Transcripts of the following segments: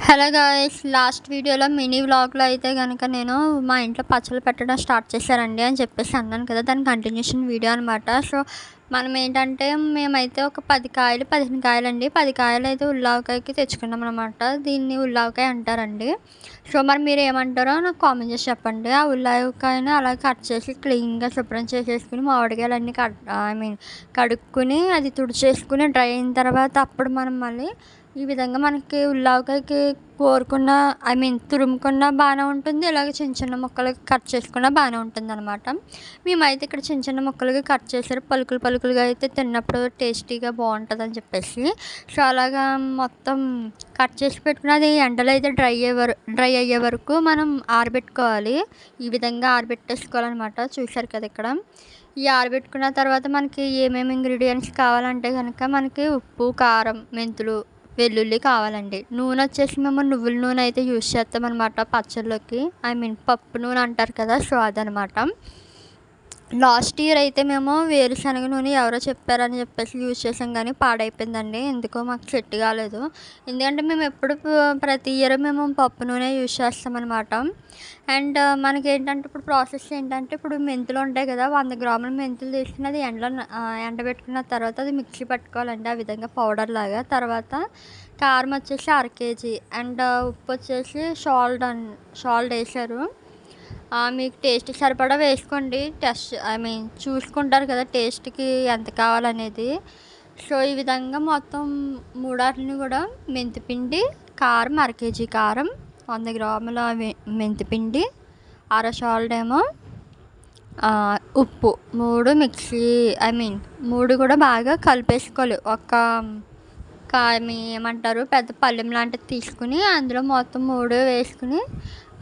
Hello guys, last వీడియోలో mini వ్లాగ్లో అయితే కనుక నేను మా ఇంట్లో పచ్చళ్ళు పెట్టడం స్టార్ట్ చేశారండి అని చెప్పేసి అన్నాను కదా. దాని కంటిన్యూషన్ వీడియో అనమాట. సో మనం ఏంటంటే మేమైతే ఒక 10 కాయలు 15 కాయలండి, 10 కాయలు అయితే ఉల్లావకాయకి తెచ్చుకున్నాం అనమాట. దీన్ని ఉల్లావకాయ అంటారండి. సో మరి మీరు ఏమంటారో నాకు కామెంట్ చేసి చెప్పండి. ఆ ఉల్లావకాయని అలా కట్ చేసి క్లీన్గా శుభ్రం చేసేసుకుని మామిడికాయలన్నీ కడుక్కుని అది తుడిచేసుకుని డ్రై అయిన తర్వాత అప్పుడు మనం మళ్ళీ ఈ విధంగా మనకి ఉల్లావకాయకి కోరుకున్న తురుముకున్న బాగానే ఉంటుంది, ఇలాగ చిన్న చిన్న ముక్కలకి కట్ చేసుకున్న బాగానే ఉంటుంది అనమాట. మేమైతే ఇక్కడ చిన్న చిన్న ముక్కలకి కట్ చేసారు, పలుకులు పలుకులుగా అయితే తిన్నప్పుడు టేస్టీగా బాగుంటుంది అని చెప్పేసి. సో అలాగా మొత్తం కట్ చేసి పెట్టుకుని అది ఎండలో అయితే డ్రై అయ్యే వరకు మనం ఆరబెట్టుకోవాలి. ఈ విధంగా ఆరబెట్టేసుకోవాలన్నమాట. చూసారు కదా ఇక్కడ. ఈ ఆరబెట్టుకున్న తర్వాత మనకి ఏమేమి ఇంగ్రీడియంట్స్ కావాలంటే కనుక మనకి ఉప్పు, కారం, మెంతులు, వెల్లుల్లి కావాలండి. నూనె వచ్చేసి మేము నువ్వుల నూనె అయితే యూజ్ చేస్తామన్నమాట పచ్చళ్ళకి. పప్పు నూనె అంటారు కదా, సో అదనమాట. లాస్ట్ ఇయర్ అయితే మేము వేరుశనగ నూనె ఎవరో చెప్పారని చెప్పేసి యూజ్ చేసాం, కానీ పాడైపోయిందండి. ఎందుకో మాకు సెట్ కాలేదు. ఎందుకంటే మేము ప్రతి ఇయర్ మేము పప్పు నూనె యూజ్ చేస్తామన్నమాట. అండ్ మనకి ఏంటంటే ఇప్పుడు ప్రాసెస్ ఏంటంటే, ఇప్పుడు మెంతులు ఉంటాయి కదా, 100 గ్రాముల మెంతులు తీసుకుని అది ఎండబెట్టుకున్న తర్వాత అది మిక్సీ పట్టుకోవాలండి, ఆ విధంగా పౌడర్ లాగా. తర్వాత కారం వచ్చేసి 1/2 కేజీ అండ్ ఉప్పు వచ్చేసి సాల్ట్ వేసారు. మీకు టేస్ట్కి సరిపడా వేసుకోండి. చూసుకుంటారు కదా టేస్ట్కి ఎంత కావాలనేది. సో ఈ విధంగా మొత్తం మూడాటిని కూడా మెంతిపిండి, కారం 1/2 కేజీ కారం, 100 గ్రాముల మెంతిపిండి, సాల్ట్ ఏమో ఉప్పు, మూడు కూడా బాగా కలిపేసుకోవాలి. ఏమంటారు పెద్ద పళ్ళెం లాంటిది తీసుకుని అందులో మొత్తం 3 వేసుకుని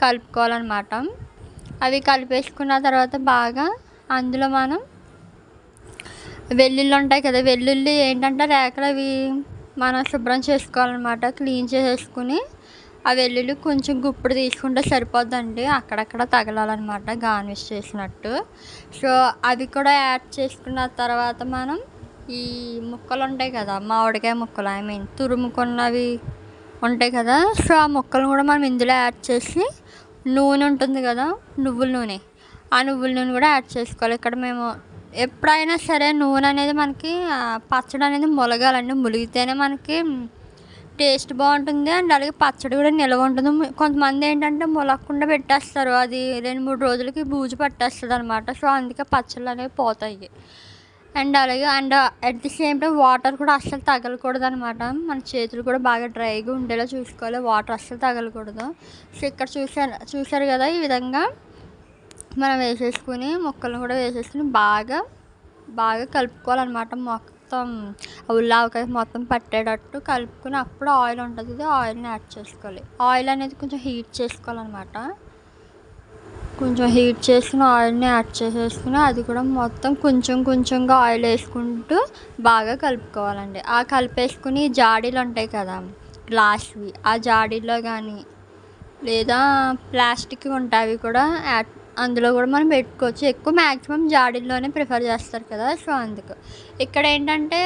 కలుపుకోవాలన్నమాట. అవి కలిపేసుకున్న తర్వాత బాగా అందులో మనం వెల్లుల్లి ఉంటాయి కదా, వెల్లుల్లి ఏంటంటే రేఖలు అవి మనం శుభ్రం చేసుకోవాలన్నమాట. క్లీన్ చేసేసుకుని ఆ వెల్లుల్లి కొంచెం గుప్పుడు తీసుకుంటే సరిపోద్దండి, అక్కడక్కడ తగలాలన్నమాట గార్నిష్ చేసినట్టు. సో అవి కూడా యాడ్ చేసుకున్న తర్వాత మనం ఈ ముక్కలు ఉంటాయి కదా, మామిడికాయ ముక్కలు తురుముకున్నవి ఉంటాయి కదా, సో ఆ ముక్కలు కూడా మనం ఇందులో యాడ్ చేసి నూనె ఉంటుంది కదా, నువ్వుల నూనె, ఆ నువ్వుల నూనె కూడా యాడ్ చేసుకోవాలి. ఇక్కడ మేము ఎప్పుడైనా సరే నూనె అనేది మనకి పచ్చడి అనేది ములగాలండి, ములిగితేనే మనకి టేస్ట్ బాగుంటుంది. అండ్ అలాగే పచ్చడి కూడా నిల్వ ఉంటుంది. కొంతమంది ఏంటంటే ములగకుండా పెట్టేస్తారు, అది 2-3 రోజులకి బూజు పట్టేస్తుంది అనమాట. సో అందుకే పచ్చళ్ళు అనేవి పోతాయి. అండ్ అలాగే at the same time water కూడా అస్సలు తగలకూడదు అనమాట. మన చేతులు కూడా బాగా డ్రైగా ఉండేలా చూసుకోవాలి, వాటర్ అస్సలు తగలకూడదు. సో ఇక్కడ చూసారు కదా, ఈ విధంగా మనం వేసేసుకుని ముక్కలను కూడా వేసేసుకుని బాగా కలుపుకోవాలన్నమాట. మొత్తం ఉల్లావకాయ మొత్తం పట్టేటట్టు కలుపుకుని అప్పుడు ఆయిల్ ఉంటుంది, ఆయిల్ని యాడ్ చేసుకోవాలి. ఆయిల్ అనేది కొంచెం హీట్ చేసుకోవాలన్నమాట. కొంచెం హీట్ చేసిన ఆయిల్ని యాడ్ చేసేసుకుని అది కూడా మొత్తం కొంచెంగా ఆయిల్ వేసుకుంటూ బాగా కలుపుకోవాలండి. ఆ కలిపేసుకుని జాడీలు ఉంటాయి కదా గ్లాస్వి, ఆ జాడీలో కానీ లేదా ప్లాస్టిక్ ఉంటాయి అవి కూడా అందులో కూడా మనం పెట్టుకోవచ్చు. ఎక్కువ మ్యాక్సిమం జాడీల్లోనే ప్రిఫర్ చేస్తారు కదా, సో అందుకు. ఇక్కడ ఏంటంటే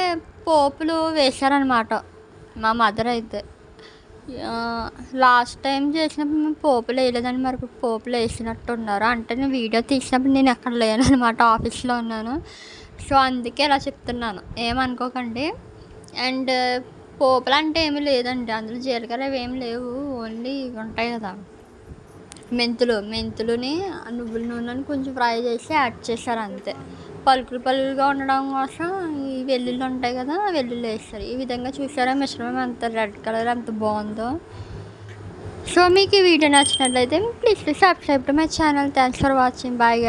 పోపులు వేశారనమాట మా మదర్ అయితే. లాస్ట్ టైం చేసినప్పుడు మేము పోపులు వేయలేదని, మరి పోపులు వేసినట్టు ఉన్నారు. అంటే నేను వీడియో తీసినప్పుడు నేను ఎక్కడ లేను అనమాట, ఆఫీస్లో ఉన్నాను. సో అందుకే ఇలా చెప్తున్నాను, ఏమనుకోకండి. అండ్ పోపులు అంటే ఏమీ లేదండి, అందులో జీలకర్ర అవి ఏమి లేవు, ఓన్లీ ఇవి ఉంటాయి కదా మెంతులని నువ్వుల నూనెని కొంచెం ఫ్రై చేసి యాడ్ చేశారు అంతే. పలుకులుగా ఉండడం కోసం ఈ వెల్లుల్లి ఉంటాయి కదా, వెల్లుల్లి వేస్తారు. ఈ విధంగా చూసారా మిశ్రమం ఎంత రెడ్ కలర్ ఎంత బాగుందో. సో మీకు ఈ వీడియో నచ్చినట్లయితే please subscribe to my channel. Thanks for watching. Bye.